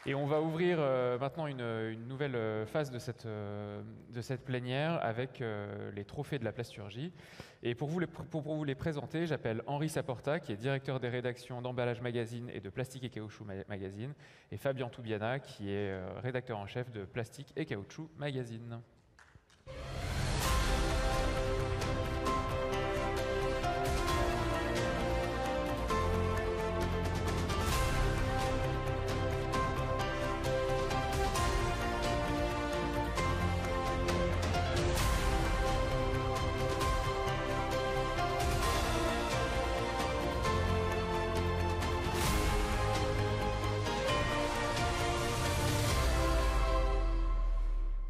Et on va ouvrir maintenant une nouvelle phase de cette plénière avec les trophées de la plasturgie. Et pour vous les présenter, j'appelle Henri Saporta, qui est directeur des rédactions d'Emballage Magazine et de Plastique et Caoutchouc Magazine, et Fabien Toubiana, qui est rédacteur en chef de Plastique et Caoutchouc Magazine.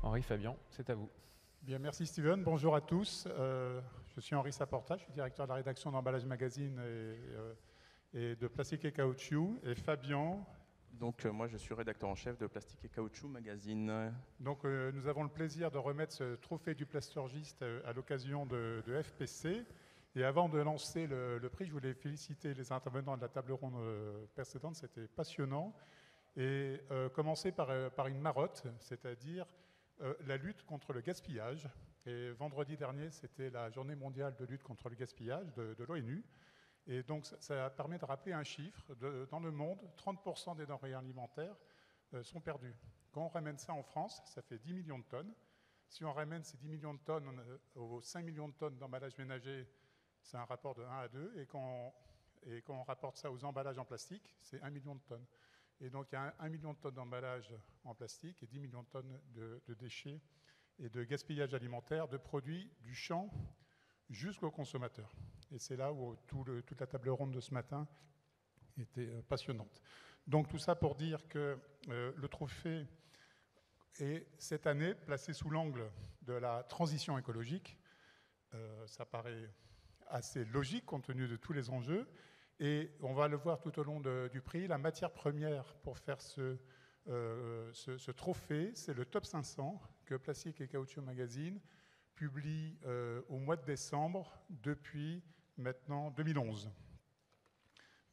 Henri, Fabien, c'est à vous. Bien, merci Steven. Bonjour à tous. Je suis Henri Saporta, je suis directeur de la rédaction d'Emballage Magazine et de Plastique et Caoutchouc. Et Fabien. Donc moi je suis rédacteur en chef de Plastique et Caoutchouc Magazine. Donc nous avons le plaisir de remettre ce trophée du plasturgiste à l'occasion de FPC. Et avant de lancer le prix, je voulais féliciter les intervenants de la table ronde précédente, c'était passionnant. Et commencer par une marotte, c'est-à-dire la lutte contre le gaspillage. Et vendredi dernier, c'était la journée mondiale de lutte contre le gaspillage de l'ONU. Et donc, ça permet de rappeler un chiffre. Dans le monde, 30% des denrées alimentaires sont perdues. Quand on ramène ça en France, ça fait 10 millions de tonnes. Si on ramène ces 10 millions de tonnes aux 5 millions de tonnes d'emballages ménagers, c'est un rapport de 1 à 2. Et quand on rapporte ça aux emballages en plastique, c'est 1 million de tonnes. Et donc, il y a 1 million de tonnes d'emballage en plastique et 10 millions de tonnes de déchets et de gaspillage alimentaire de produits du champ jusqu'au consommateur. Et c'est là où toute la table ronde de ce matin était passionnante. Donc, tout ça pour dire que le trophée est cette année placé sous l'angle de la transition écologique. Ça paraît assez logique compte tenu de tous les enjeux. Et on va le voir tout au long du prix, la matière première pour faire ce trophée, c'est le top 500 que Plastique et Caoutchouc Magazine publie au mois de décembre depuis maintenant 2011.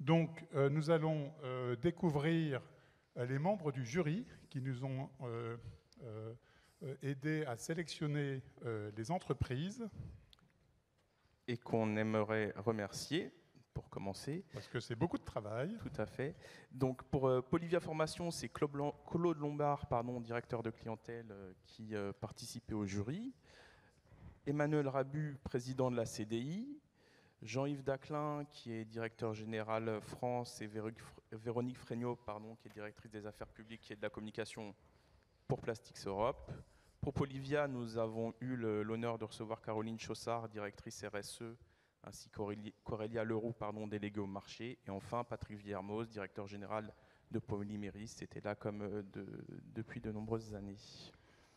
Donc nous allons découvrir les membres du jury qui nous ont aidés à sélectionner les entreprises. Et qu'on aimerait remercier. Pour commencer. Parce que c'est beaucoup de travail. Tout à fait. Donc pour Polivia Formation, c'est Claude Lombard, directeur de clientèle, qui participait au jury. Emmanuel Rabu, président de la CDI. Jean-Yves Daclin, qui est directeur général France, et Véronique Fregnault, qui est directrice des affaires publiques et de la communication pour Plastics Europe. Pour Polivia, nous avons eu l'honneur de recevoir Caroline Chaussard, directrice RSE, ainsi qu'Aurélia Leroux, déléguée au marché. Et enfin, Patrick Villermoz, directeur général de Polyméris, c'était là depuis de nombreuses années.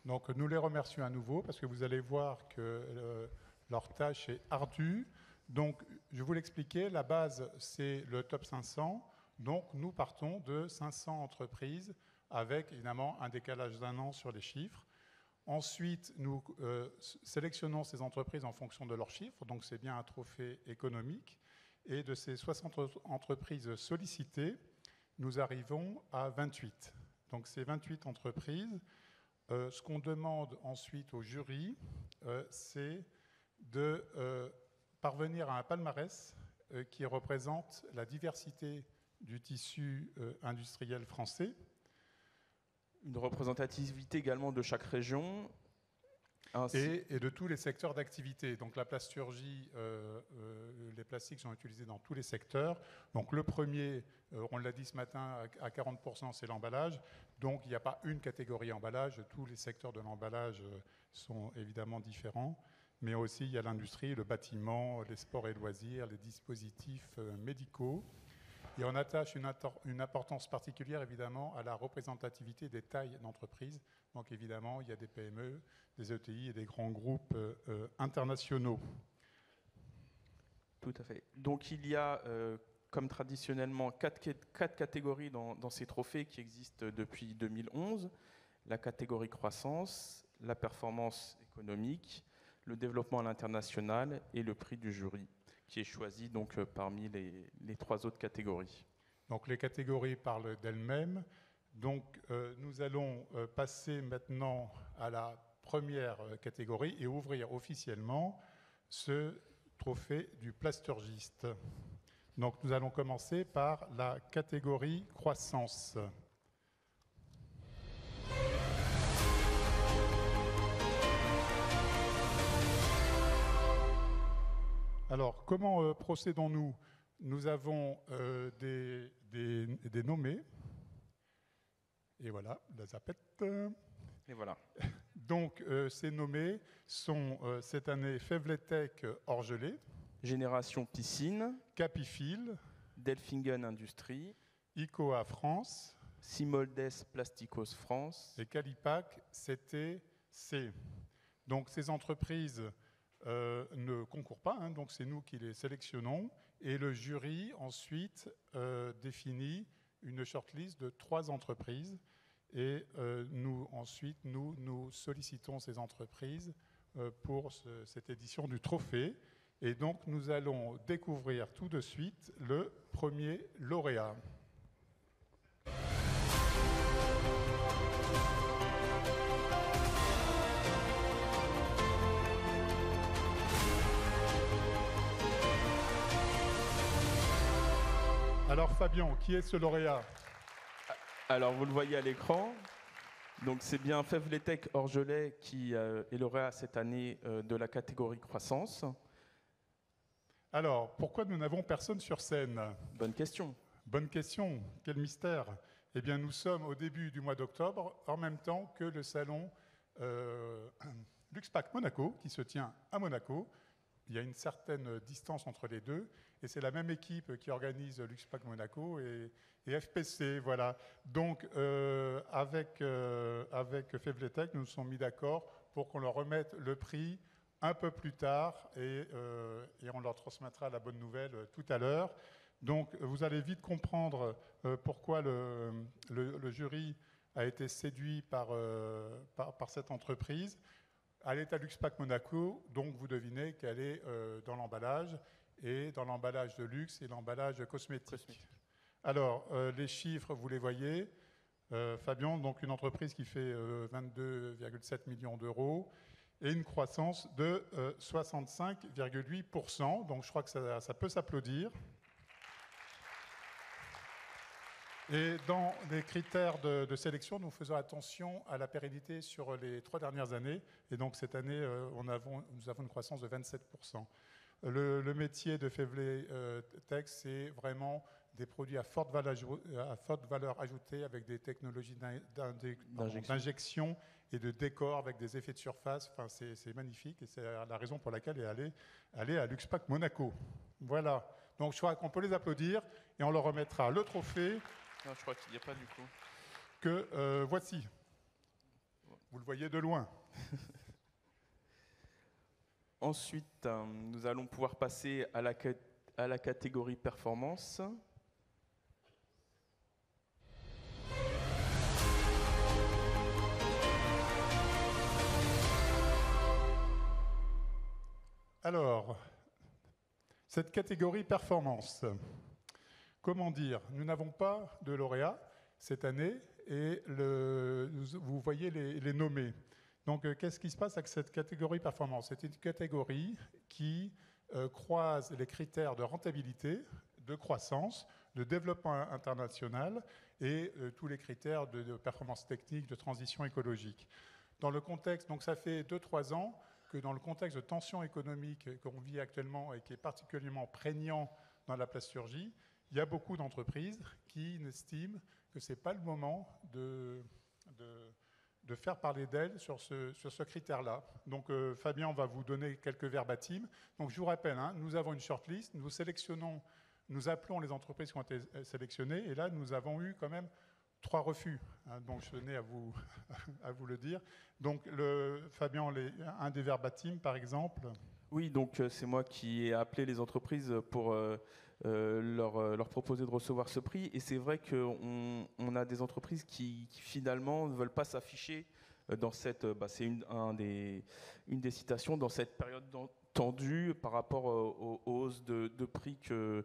Donc nous les remercions à nouveau parce que vous allez voir que leur tâche est ardue. Donc je vous l'expliquais, la base c'est le top 500. Donc nous partons de 500 entreprises avec évidemment un décalage d'1 an sur les chiffres. Ensuite, nous sélectionnons ces entreprises en fonction de leurs chiffres, donc c'est bien un trophée économique. Et de ces 60 entreprises sollicitées, nous arrivons à 28. Donc ces 28 entreprises, ce qu'on demande ensuite au jury, c'est de parvenir à un palmarès qui représente la diversité du tissu industriel français. Une représentativité également de chaque région. Et de tous les secteurs d'activité. Donc la plasturgie, les plastiques sont utilisés dans tous les secteurs. Donc le premier, on l'a dit ce matin, à 40%, c'est l'emballage. Donc il n'y a pas une catégorie emballage. Tous les secteurs de l'emballage sont évidemment différents. Mais aussi il y a l'industrie, le bâtiment, les sports et loisirs, les dispositifs médicaux. Et on attache une importance particulière, évidemment, à la représentativité des tailles d'entreprise. Donc, évidemment, il y a des PME, des ETI et des grands groupes internationaux. Tout à fait. Donc, il y a, comme traditionnellement, quatre catégories dans ces trophées qui existent depuis 2011. La catégorie croissance, la performance économique, le développement à l'international et le prix du jury, qui est choisi parmi les 3 autres catégories. Donc les catégories parlent d'elles-mêmes. Donc, nous allons passer maintenant à la première catégorie et ouvrir officiellement ce trophée du plasturgiste. Donc, nous allons commencer par la catégorie croissance. Alors, comment procédons-nous? Nous avons des nommés. Et voilà, la zapette. Et voilà. Donc, ces nommés sont cette année Fevletech Orgelé, Génération Piscine, Capifil, Delfingen Industrie, ICOA France, Simoldes Plasticos France et Calipac CTC. Donc, ces entreprises ne concourent pas, hein, donc c'est nous qui les sélectionnons. Et le jury, ensuite, définit une shortlist de 3 entreprises. Et ensuite, nous sollicitons ces entreprises pour cette édition du trophée. Et donc, nous allons découvrir tout de suite le premier lauréat. Alors, Fabien, qui est ce lauréat? Alors, vous le voyez à l'écran. Donc, c'est bien Fevletech Orgelé qui est lauréat cette année de la catégorie croissance. Alors, pourquoi nous n'avons personne sur scène? Bonne question. Bonne question. Quel mystère? Eh bien, nous sommes au début du mois d'octobre, en même temps que le salon Luxpack Monaco, qui se tient à Monaco. Il y a une certaine distance entre les deux. Et c'est la même équipe qui organise Luxpack Monaco et FPC. Voilà. Donc, avec Fevletech, nous nous sommes mis d'accord pour qu'on leur remette le prix un peu plus tard et on leur transmettra la bonne nouvelle tout à l'heure. Donc, vous allez vite comprendre pourquoi le jury a été séduit par cette entreprise. Elle est à Luxpack Monaco, donc vous devinez qu'elle est dans l'emballage, et dans l'emballage de luxe et l'emballage cosmétique. Alors, les chiffres, vous les voyez. Fabien, donc une entreprise qui fait 22,7 millions d'euros et une croissance de 65,8%. Donc, je crois que ça peut s'applaudir. Et dans les critères de sélection, nous faisons attention à la pérennité sur les 3 dernières années. Et donc, cette année, nous avons une croissance de 27%. Le métier de Fevletech, c'est vraiment des produits à forte valeur ajoutée avec des technologies d'injection et de décor avec des effets de surface. Enfin, c'est magnifique et c'est la raison pour laquelle elle est à Luxpack Monaco. Voilà. Donc, je crois qu'on peut les applaudir et on leur remettra le trophée. Non, je crois qu'il n'y a pas du coup. Que voici. Vous le voyez de loin. Ensuite, nous allons pouvoir passer à la catégorie performance. Alors, cette catégorie performance, comment dire? Nous n'avons pas de lauréat cette année et vous voyez les nommés. Donc, qu'est-ce qui se passe avec cette catégorie performance? C'est une catégorie qui croise les critères de rentabilité, de croissance, de développement international et tous les critères de performance technique, de transition écologique. Dans le contexte, donc ça fait 2-3 ans que dans le contexte de tension économique qu'on vit actuellement et qui est particulièrement prégnant dans la plasturgie, il y a beaucoup d'entreprises qui estiment que ce n'est pas le moment de faire parler d'elles sur ce critère-là. Donc Fabien va vous donner quelques verbatim. Donc je vous rappelle, hein, nous avons une shortlist, nous appelons les entreprises qui ont été sélectionnées, et là nous avons eu quand même 3 refus. Hein, donc je tenais à vous le dire. Donc Fabien, un des verbatim par exemple. Oui, donc c'est moi qui ai appelé les entreprises pour leur proposer de recevoir ce prix. Et c'est vrai qu'on a des entreprises qui finalement ne veulent pas s'afficher dans cette... c'est une des citations dans cette période tendue par rapport aux hausses de prix que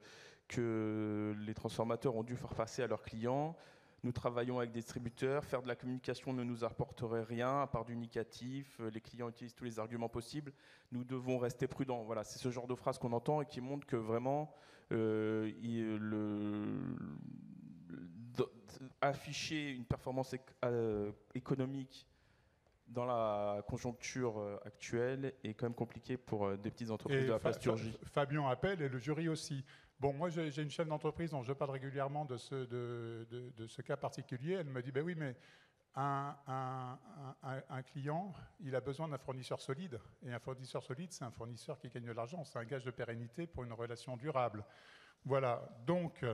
les transformateurs ont dû faire passer à leurs clients. Nous travaillons avec des distributeurs. Faire de la communication ne nous apporterait rien à part du négatif. Les clients utilisent tous les arguments possibles. Nous devons rester prudents. Voilà, c'est ce genre de phrase qu'on entend et qui montre que vraiment, afficher une performance économique dans la conjoncture actuelle est quand même compliqué pour des petites entreprises de la plasturgie. Fabien appelle et le jury aussi. Bon, moi j'ai une chef d'entreprise dont je parle régulièrement de ce cas particulier. Elle me dit, ben oui, mais un client, il a besoin d'un fournisseur solide. Et un fournisseur solide, c'est un fournisseur qui gagne de l'argent. C'est un gage de pérennité pour une relation durable. Voilà, donc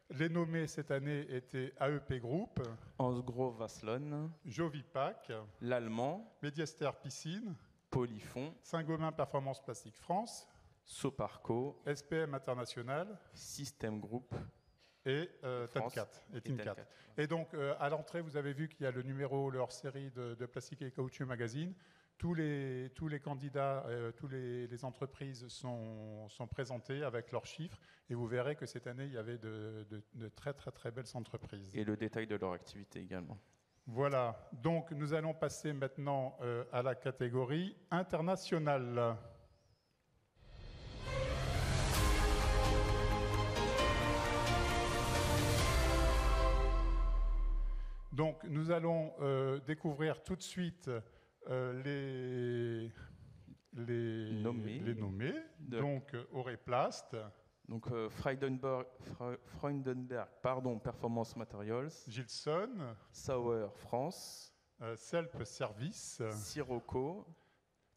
les nommés cette année étaient AEP Group, Hansgrohe Waslon, Jovipac, l'Allemand, Mediester Piscine, Polyfond, Saint-Gobain Performance Plastique France, Soparco, SPM International System Group et France, Tencat. et Tincat. Tencat. Et donc, à l'entrée, vous avez vu qu'il y a le numéro, le hors-série de Plastique et Caoutchouc Magazine. Tous les candidats, toutes les entreprises sont présentés avec leurs chiffres. Et vous verrez que cette année, il y avait de très, très, très belles entreprises. Et le détail de leur activité également. Voilà. Donc, nous allons passer maintenant à la catégorie internationale. Donc, nous allons découvrir tout de suite les nommés. Donc, Auréplast. Donc, Freudenberg, Performance Materials. Gilson. Sauer, France. Selp Service. Sirocco.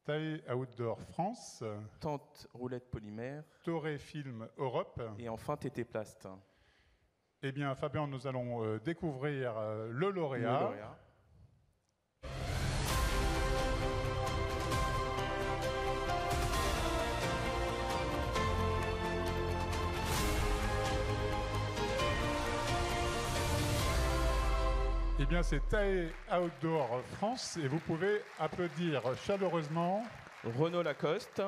Tae Outdoor France. Tente Roulette Polymère. Toré Film Europe. Et enfin, TT Plast. Eh bien, Fabien, nous allons découvrir le lauréat. Eh bien, c'est Tae Outdoor France et vous pouvez applaudir chaleureusement Renaud Lacoste,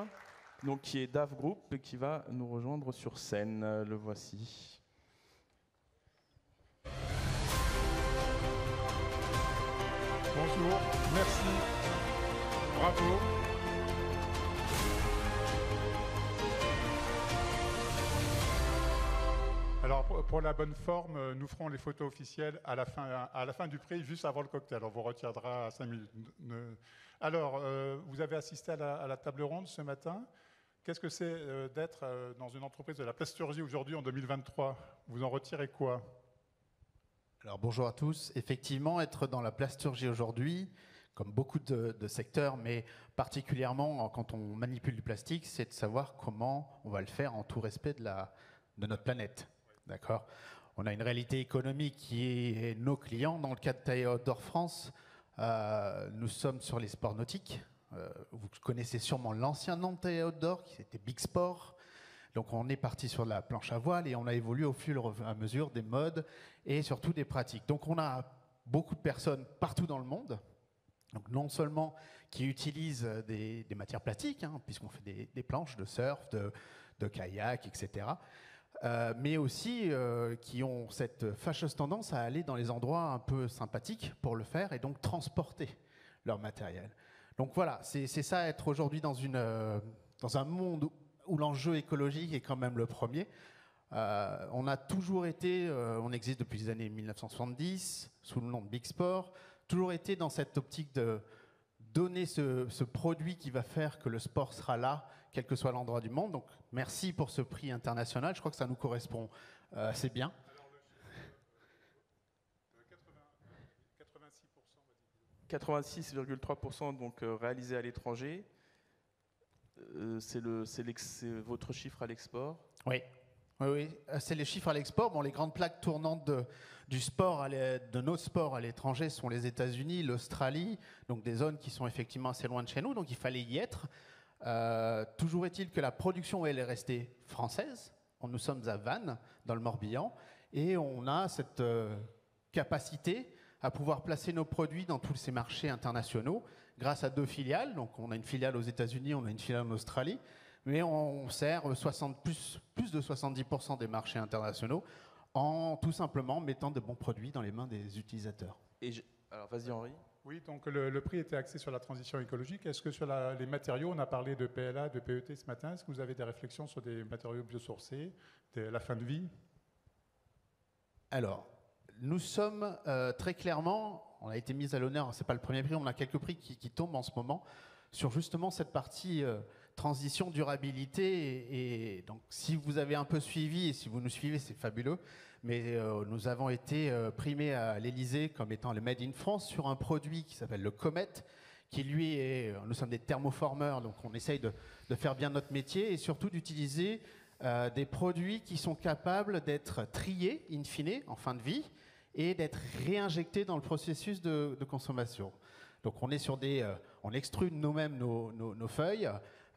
donc, qui est DAF Group et qui va nous rejoindre sur scène. Le voici. Bonjour, merci, bravo. Alors pour la bonne forme, nous ferons les photos officielles à la fin du prix, juste avant le cocktail. On vous retiendra à 5 minutes. Alors, vous avez assisté à la table ronde ce matin. Qu'est-ce que c'est d'être dans une entreprise de la plasturgie aujourd'hui en 2023 ? Vous en retirez quoi ? Alors bonjour à tous. Effectivement, être dans la plasturgie aujourd'hui, comme beaucoup de secteurs, mais particulièrement quand on manipule du plastique, c'est de savoir comment on va le faire en tout respect de notre planète. D'accord ? On a une réalité économique qui est nos clients. Dans le cas de Tae Outdoor France, nous sommes sur les sports nautiques. Vous connaissez sûrement l'ancien nom de Tae Outdoor, qui était Big Sport. Donc on est parti sur la planche à voile et on a évolué au fur et à mesure des modes et surtout des pratiques. Donc on a beaucoup de personnes partout dans le monde, donc non seulement qui utilisent des matières plastiques, puisqu'on fait des planches de surf, de kayak, etc., mais aussi qui ont cette fâcheuse tendance à aller dans les endroits un peu sympathiques pour le faire et donc transporter leur matériel. Donc voilà, c'est ça, être aujourd'hui dans un monde où l'enjeu écologique est quand même le premier. On a toujours été, on existe depuis les années 1970, sous le nom de Big Sport, toujours été dans cette optique de donner ce produit qui va faire que le sport sera là, quel que soit l'endroit du monde. Donc merci pour ce prix international, je crois que ça nous correspond assez bien. Alors, 86,3% donc réalisé à l'étranger. C'est votre chiffre à l'export ? Oui, c'est les chiffres à l'export. Bon, les grandes plaques tournantes du sport, de nos sports à l'étranger sont les États-Unis, l'Australie, donc des zones qui sont effectivement assez loin de chez nous, donc il fallait y être. Toujours est-il que la production, elle est restée française. Nous sommes à Vannes, dans le Morbihan, et on a cette capacité à pouvoir placer nos produits dans tous ces marchés internationaux grâce à 2 filiales. Donc on a une filiale aux États-Unis, on a une filiale en Australie, mais on sert plus de 70% des marchés internationaux en tout simplement mettant de bons produits dans les mains des utilisateurs. Alors vas-y Henri. Oui, donc le prix était axé sur la transition écologique. Est-ce que sur les matériaux, on a parlé de PLA, de PET ce matin, est-ce que vous avez des réflexions sur des matériaux biosourcés, la fin de vie? Alors, nous sommes très clairement, on a été mis à l'honneur, c'est pas le premier prix, on a quelques prix qui tombent en ce moment sur justement cette partie transition, durabilité. Et donc, si vous avez un peu suivi et si vous nous suivez, c'est fabuleux. Mais nous avons été primés à l'Élysée comme étant le Made in France sur un produit qui s'appelle le Comet, qui lui nous sommes des thermoformeurs, donc on essaye de faire bien notre métier et surtout d'utiliser des produits qui sont capables d'être triés, in fine, en fin de vie, et d'être réinjectés dans le processus de consommation. Donc on est sur on extrude nous-mêmes nos feuilles,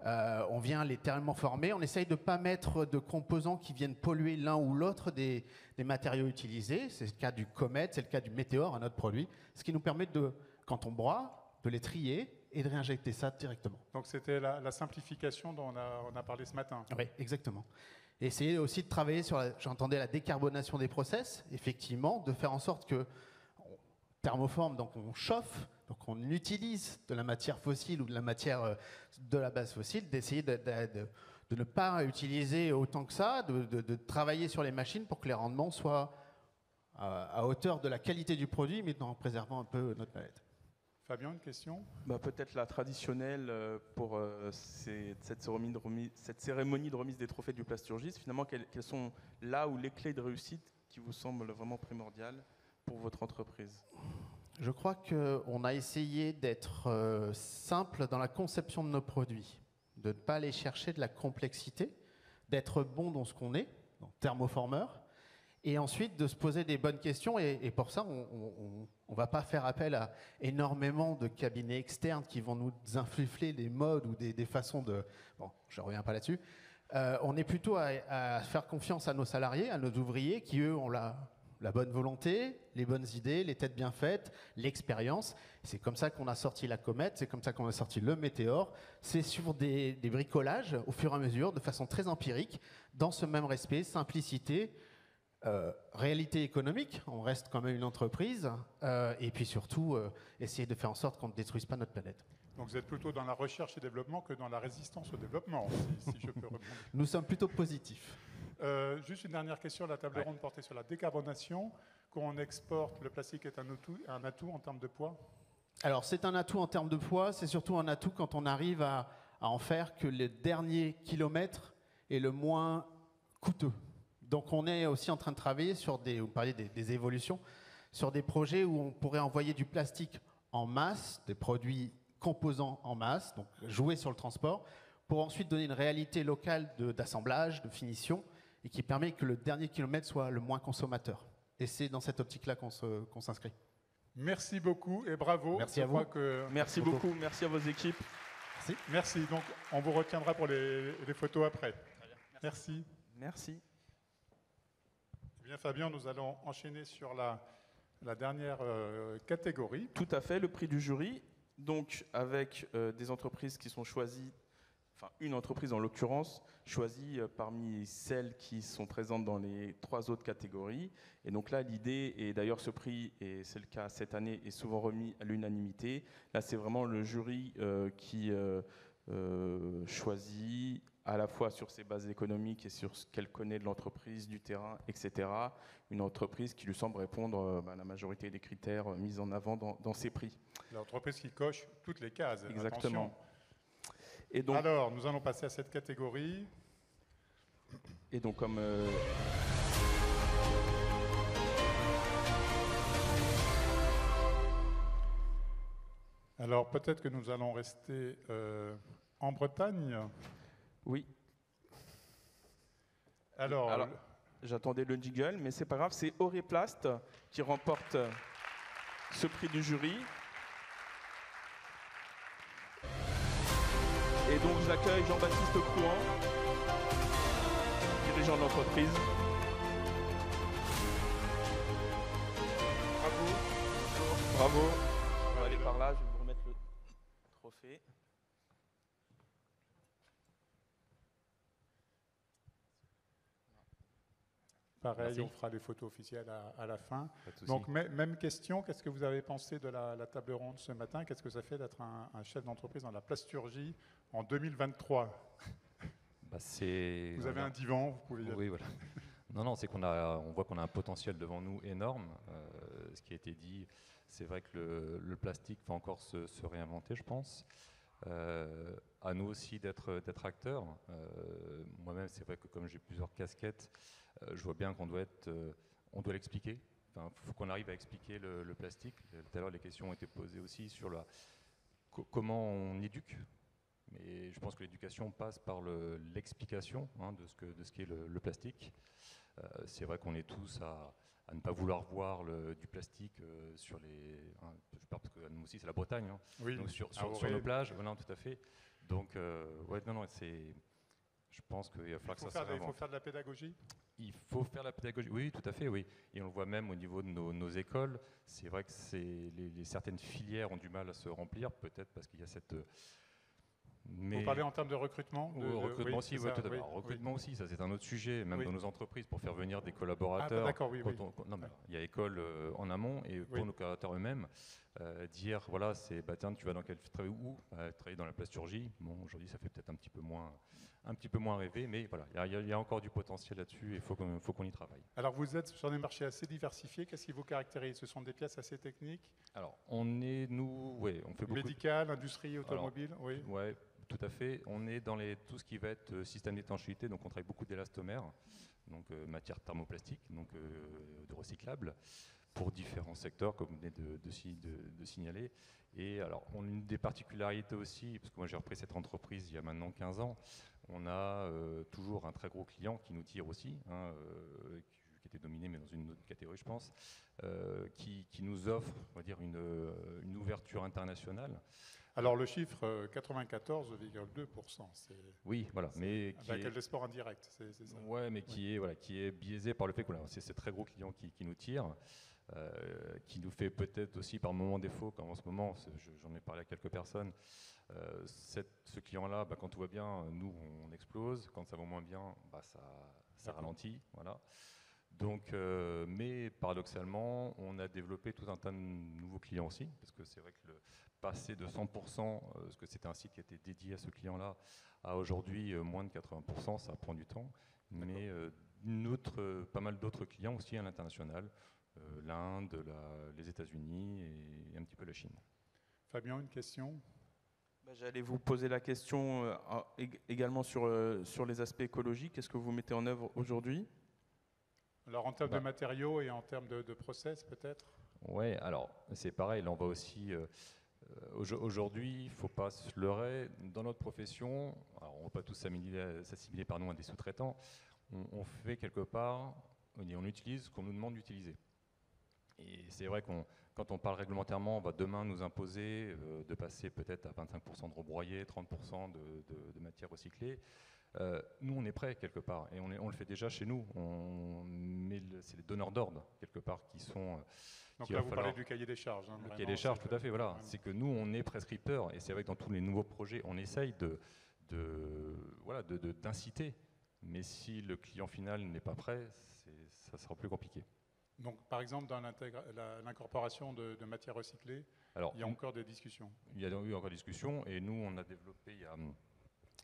on vient les thermoformer, on essaye de ne pas mettre de composants qui viennent polluer l'un ou l'autre des matériaux utilisés. C'est le cas du Comet, c'est le cas du Météore, un autre produit, ce qui nous permet quand on broie, de les trier et de réinjecter ça directement. Donc c'était la simplification dont on a parlé ce matin. Oui, exactement. Et essayer aussi de travailler sur, j'entendais la décarbonation des process, effectivement, de faire en sorte que thermoforme, donc on chauffe, donc on utilise de la matière fossile ou de la matière de la base fossile, d'essayer de ne pas utiliser autant que ça, de travailler sur les machines pour que les rendements soient à hauteur de la qualité du produit, mais en préservant un peu notre planète. Fabien, une question? Peut-être la traditionnelle pour cette cérémonie de remise des trophées du plasturgiste. Finalement, quelles sont là où les clés de réussite qui vous semblent vraiment primordiales pour votre entreprise? Je crois qu'on a essayé d'être simple dans la conception de nos produits, de ne pas aller chercher de la complexité, d'être bon dans ce qu'on est, donc thermoformeur, et ensuite de se poser des bonnes questions. Et pour ça, on ne va pas faire appel à énormément de cabinets externes qui vont nous insuffler des modes ou des façons de... Bon, je ne reviens pas là-dessus. On est plutôt à faire confiance à nos salariés, à nos ouvriers, qui eux ont la bonne volonté, les bonnes idées, les têtes bien faites, l'expérience. C'est comme ça qu'on a sorti la Comète, c'est comme ça qu'on a sorti le Météore. C'est sur des bricolages, au fur et à mesure, de façon très empirique, dans ce même respect, simplicité, réalité économique, on reste quand même une entreprise, et puis surtout, essayer de faire en sorte qu'on ne détruise pas notre planète. Donc vous êtes plutôt dans la recherche et développement que dans la résistance au développement, si je peux répondre. Nous sommes plutôt positifs. Juste une dernière question, la table ronde portée sur la décarbonation. Quand on exporte, le plastique est un atout en termes de poids? Alors c'est un atout en termes de poids, c'est surtout un atout quand on arrive à en faire que le dernier kilomètre est le moins coûteux. Donc on est aussi en train de travailler sur vous parliez des évolutions, sur des projets où on pourrait envoyer du plastique en masse, des produits composants en masse, donc jouer sur le transport, pour ensuite donner une réalité locale d'assemblage, de finition, et qui permet que le dernier kilomètre soit le moins consommateur. Et c'est dans cette optique-là qu'on s'inscrit. Merci beaucoup et bravo. Merci à vous. Merci beaucoup, merci à vos équipes. Merci. Donc on vous retiendra pour les photos après. Merci. Merci. Eh bien Fabien, nous allons enchaîner sur la dernière catégorie. Tout à fait, le prix du jury. Donc avec des entreprises qui sont choisies, enfin une entreprise en l'occurrence, choisie parmi celles qui sont présentes dans les 3 autres catégories. Et donc là, l'idée, et d'ailleurs ce prix, et c'est le cas cette année, est souvent remis à l'unanimité. Là, c'est vraiment le jury qui choisit à la fois sur ses bases économiques et sur ce qu'elle connaît de l'entreprise, du terrain, etc. Une entreprise qui lui semble répondre à la majorité des critères mis en avant dans ces prix. L'entreprise qui coche toutes les cases. Exactement. Attention. Et donc, alors, nous allons passer à cette catégorie. Et donc, comme... Alors, peut-être que nous allons rester en Bretagne. Oui. Alors j'attendais le jingle, mais c'est pas grave. C'est Auréplast qui remporte ce prix du jury. Et donc j'accueille Jean-Baptiste Crouan, dirigeant de l'entreprise. Bravo. Bravo. On va aller par là, je vais vous remettre le trophée. Pareil, Merci. on fera les photos officielles à la fin. Pas de souci. Donc, même question, qu'est-ce que vous avez pensé de la table ronde ce matin? Qu'est-ce que ça fait d'être un chef d'entreprise dans la plasturgie en 2023? Vous avez un divan, vous pouvez y aller. Oui, voilà. Non, c'est on voit qu'on a un potentiel devant nous énorme. Ce qui a été dit, c'est vrai que le plastique va encore se réinventer, je pense. À nous aussi d'être acteurs. Moi-même, c'est vrai que comme j'ai plusieurs casquettes, je vois bien qu'on doit l'expliquer. Enfin, faut qu'on arrive à expliquer le plastique. Tout à l'heure, les questions ont été posées aussi sur comment on éduque. Mais je pense que l'éducation passe par l'explication de ce qu'est le plastique. C'est vrai qu'on est tous à ne pas vouloir voir du plastique sur les... je parle parce que nous aussi, c'est la Bretagne. Oui, donc sur nos plages, voilà, tout à fait. Donc, je pense qu'il va falloir que ça se réinvente. Il faut faire de la pédagogie. Il faut faire la pédagogie, oui, tout à fait, oui. Et on le voit même au niveau de nos écoles. C'est vrai que certaines filières ont du mal à se remplir, peut-être parce qu'il y a cette... Vous parlez en termes de recrutement recrutement aussi, oui, tout à fait. Recrutement aussi, ça c'est un autre sujet, même dans nos entreprises, pour faire venir des collaborateurs. D'accord, oui. Non, mais il y a école en amont, et pour nos collaborateurs eux-mêmes, dire, voilà, tiens, tu vas dans quel travail où travailler dans la plasturgie. Bon, aujourd'hui, ça fait peut-être un petit peu moins rêver, mais voilà, il y a encore du potentiel là-dessus, et il faut qu'on y travaille. Alors, vous êtes sur des marchés assez diversifiés. Qu'est-ce qui vous caractérise? Ce sont des pièces assez techniques? Alors, on fait beaucoup... Médical, industrie, automobile, oui. Ouais, tout à fait. On est dans tout ce qui va être système d'étanchéité, donc on travaille beaucoup d'élastomères, donc matière thermoplastique, donc de recyclable, pour différents secteurs, comme vous venez de signaler. Et alors, on a une des particularités aussi, parce que moi j'ai repris cette entreprise il y a maintenant 15 ans, on a toujours un très gros client qui nous tire aussi, qui était dominé, mais dans une autre catégorie, je pense, qui nous offre, on va dire, une ouverture internationale. Alors le chiffre 94,2%, c'est... Oui, voilà, mais avec le sport indirect, c'est ça. Ouais, mais qui est biaisé par le fait que c'est ce très gros client qui nous tire, qui nous fait peut-être aussi par moment défaut, comme en ce moment, j'en ai parlé à quelques personnes, ce client-là, quand tout va bien, nous on explose, quand ça va moins bien, ça ralentit, voilà. Donc, mais paradoxalement, on a développé tout un tas de nouveaux clients aussi, parce que c'est vrai que passer de 100%, parce que c'était un site qui était dédié à ce client-là, à aujourd'hui moins de 80%, ça prend du temps. Mais pas mal d'autres clients aussi à l'international, l'Inde, les États-Unis et un petit peu la Chine. Fabien, une question? J'allais vous poser la question également sur les aspects écologiques. Qu'est-ce que vous mettez en œuvre aujourd'hui? Alors en termes de matériaux et en termes de process peut-être? Oui, alors c'est pareil, là on va aussi... aujourd'hui, il ne faut pas se leurrer, dans notre profession, alors on ne va pas tous s'assimiler à des sous-traitants, on fait quelque part, on utilise ce qu'on nous demande d'utiliser. Et c'est vrai quand on parle réglementairement, on va demain nous imposer de passer peut-être à 25% de rebroyé, 30% de matière recyclée. Nous, on est prêts quelque part, et on le fait déjà chez nous. C'est les donneurs d'ordre, quelque part, qui sont... Donc là, vous parlez du cahier des charges. Le cahier des charges, tout à fait, voilà. C'est que nous, on est prescripteurs, et c'est vrai que dans tous les nouveaux projets, on essaye d'inciter. Mais si le client final n'est pas prêt, ça sera plus compliqué. Donc, par exemple, dans l'incorporation de matières recyclées, il y a encore des discussions. Il y a eu encore des discussions, et nous, on a développé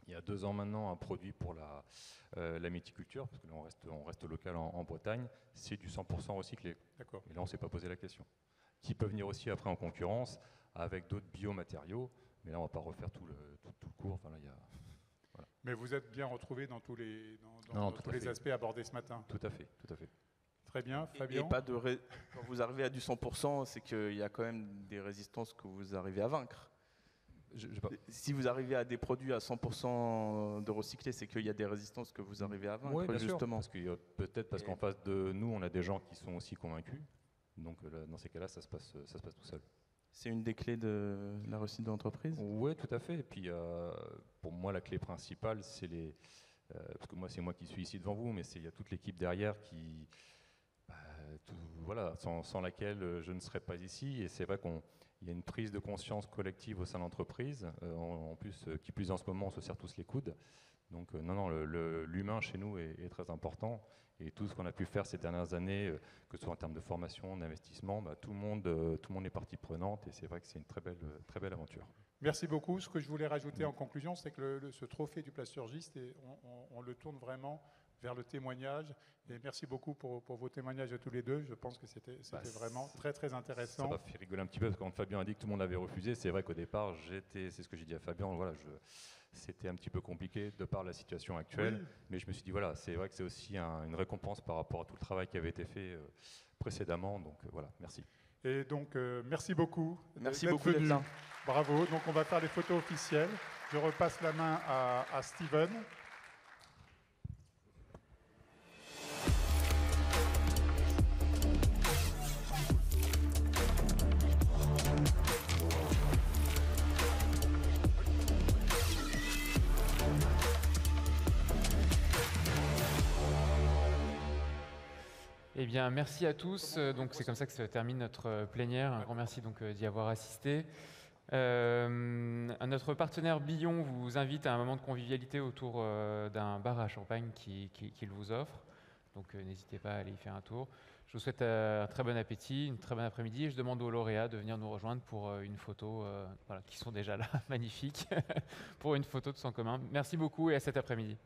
il y a 2 ans maintenant un produit pour la méticulture, parce que là on reste local en Bretagne, c'est du 100% recyclé. D'accord. Et là on ne s'est pas posé la question. Qui peut venir aussi après en concurrence avec d'autres biomatériaux, mais là on ne va pas refaire tout le cours. Enfin, là, voilà. Mais vous êtes bien retrouvés dans tous les aspects abordés ce matin. Tout à fait, tout à fait. Très bien, Fabien. Et quand vous arrivez à du 100%, c'est qu'il y a quand même des résistances que vous arrivez à vaincre. Si vous arrivez à des produits à 100% de recyclé, c'est qu'il y a des résistances que vous arrivez à vaincre, oui, bien justement. Sûr, peut-être parce qu'en face de nous, on a des gens qui sont aussi convaincus. Donc dans ces cas-là, ça se passe tout seul. C'est une des clés de la réussite de l'entreprise? Oui, tout à fait. Et puis pour moi, la clé principale, c'est parce que c'est moi qui suis ici devant vous, mais il y a toute l'équipe derrière qui... sans laquelle je ne serais pas ici. Et c'est vrai qu'il y a une prise de conscience collective au sein de l'entreprise, en plus, qui plus en ce moment, on se serre tous les coudes. Donc non, l'humain chez nous est très important. Et tout ce qu'on a pu faire ces dernières années, que ce soit en termes de formation, d'investissement, tout le monde est partie prenante et c'est vrai que c'est une très belle aventure. Merci beaucoup. Ce que je voulais rajouter en conclusion, c'est que ce trophée du plasturgiste, on le tourne vraiment vers le témoignage. Et merci beaucoup pour vos témoignages à tous les deux. Je pense que c'était vraiment très, très intéressant. Ça m'a fait rigoler un petit peu parce que quand Fabien a dit que tout le monde avait refusé, c'est vrai qu'au départ, c'est ce que j'ai dit à Fabien, voilà, c'était un petit peu compliqué de par la situation actuelle. Oui. Mais je me suis dit, voilà, c'est vrai que c'est aussi une récompense par rapport à tout le travail qui avait été fait précédemment. Donc voilà, merci. Et donc, merci beaucoup. Merci beaucoup d'être là. Bravo. Donc, on va faire les photos officielles. Je repasse la main à Steven. Eh bien, merci à tous. Donc, c'est comme ça que se termine notre plénière. Un grand merci donc d'y avoir assisté. Notre partenaire Billon vous invite à un moment de convivialité autour d'un bar à champagne qu'il vous offre. Donc, n'hésitez pas à aller y faire un tour. Je vous souhaite un très bon appétit, une très bonne après-midi. Et je demande aux lauréats de venir nous rejoindre pour une photo, voilà, qui sont déjà là, magnifiques, pour une photo tous en commun. Merci beaucoup et à cet après-midi.